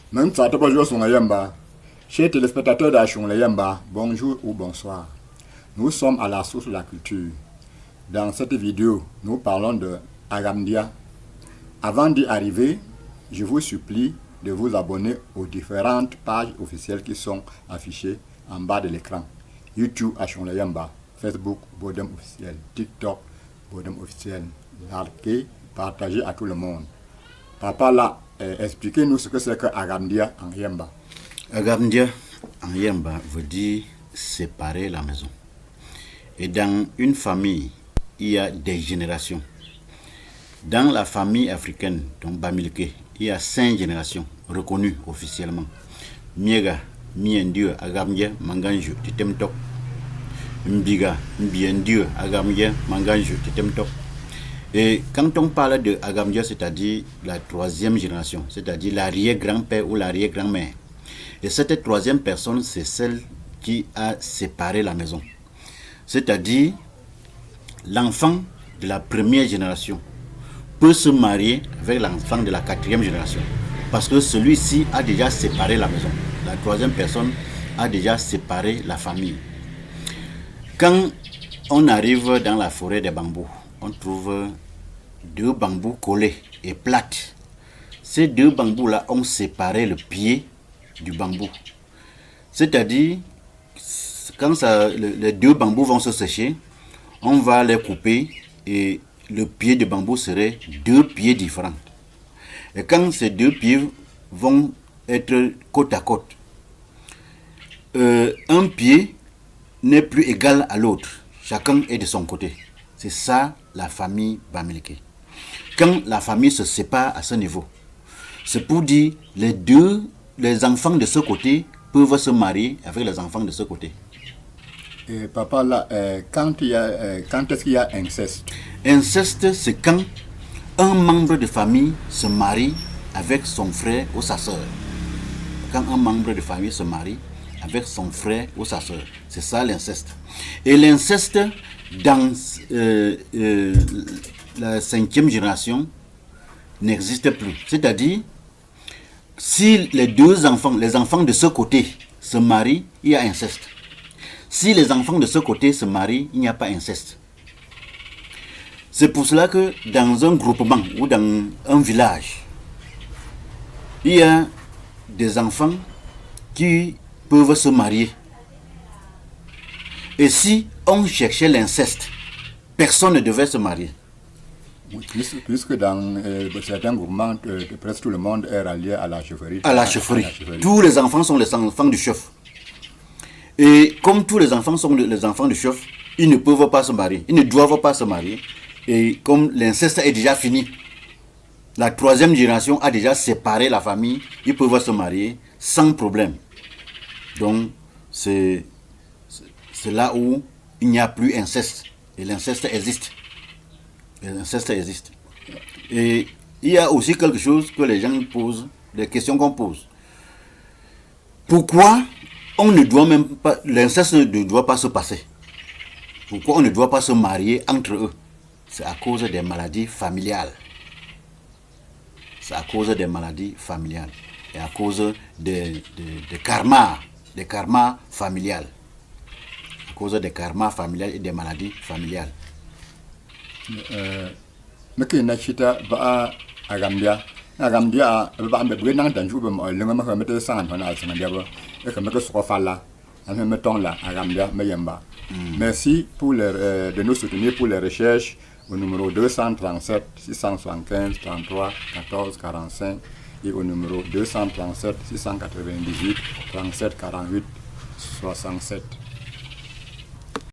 Même ça, tu peux jouer sur Yamba. Chers téléspectateurs d'Achon Yamba, bonjour ou bonsoir. Nous sommes à la source de la culture. Dans cette vidéo, nous parlons de Agamdia. Avant d'y arriver, je vous supplie de vous abonner aux différentes pages officielles qui sont affichées en bas de l'écran. YouTube Achon Yamba, Facebook Bodem officiel, TikTok Bodem officiel. Likez, partagez à tout le monde. Papa là, expliquez-nous ce que c'est que Agamdia en Yamba. Agamdia en Yamba veut dire séparer la maison. Et dans une famille, il y a des générations. Dans la famille africaine, donc Bamileke, il y a 5 générations reconnues officiellement. Miega, Miendieu, Agamdia, Manganjo, Titemtok. Mbiga, Mbiendieu, Agamdia, Manganjo, Titemtok. Et quand on parle de Agamdia, c'est-à-dire la 3e génération, c'est-à-dire l'arrière-grand-père ou l'arrière-grand-mère. Et cette 3e personne, c'est celle qui a séparé la maison. C'est-à-dire, l'enfant de la 1re génération peut se marier avec l'enfant de la 4e génération. Parce que celui-ci a déjà séparé la maison. La 3e personne a déjà séparé la famille. Quand on arrive dans la forêt des bambous, on trouve 2 bambous collés et plates. Ces 2 bambous-là ont séparé le pied du bambou. C'est-à-dire, quand les 2 bambous vont se sécher, on va les couper et le pied de bambou serait 2 pieds différents. Et quand ces 2 pieds vont être côte à côte, un pied n'est plus égal à l'autre. Chacun est de son côté. C'est ça la famille Bamileke. Quand la famille se sépare à ce niveau, c'est pour dire les enfants de ce côté peuvent se marier avec les enfants de ce côté. Et papa là, quand est-ce qu'il y a inceste? Inceste, c'est quand un membre de famille se marie avec son frère ou sa soeur. Quand un membre de famille se marie avec son frère ou sa soeur. C'est ça l'inceste. Et l'inceste, dans la 5e génération, n'existe plus. C'est-à-dire, si les enfants de ce côté se marient, il y a inceste. Si les enfants de ce côté se marient, il n'y a pas inceste. C'est pour cela que dans un groupement ou dans un village, il y a des enfants qui peuvent se marier. Et si on cherchait l'inceste, personne ne devait se marier. Puisque dans certains groupements, presque tout le monde est rallié à la chefferie. À la chefferie. Tous les enfants sont les enfants du chef. Et comme tous les enfants sont les enfants du chef, ils ne peuvent pas se marier. Ils ne doivent pas se marier. Et comme l'inceste est déjà fini, la 3e génération a déjà séparé la famille, ils peuvent se marier sans problème. Donc, c'est là où il n'y a plus inceste. Et l'inceste existe. Et l'inceste existe. Et il y a aussi quelque chose que les gens posent, des questions qu'on pose. Pourquoi on ne doit même pas, l'inceste ne doit pas se passer? Pourquoi on ne doit pas se marier entre eux? C'est à cause des maladies familiales. C'est à cause des maladies familiales. Et à cause des karmas familiales. À cause des karmas familiales et des maladies familiales. Mais qui n'a pas Agamdia? Agamdia, ba me brenang danjou be mo lenga ma mete sang na alsanga diabo et que me que sofa là en même temps là Agamdia me yamba. Merci pour de nous soutenir pour les recherches au numéro 237 675 33 14 45 et au numéro 237 698 37 48 67.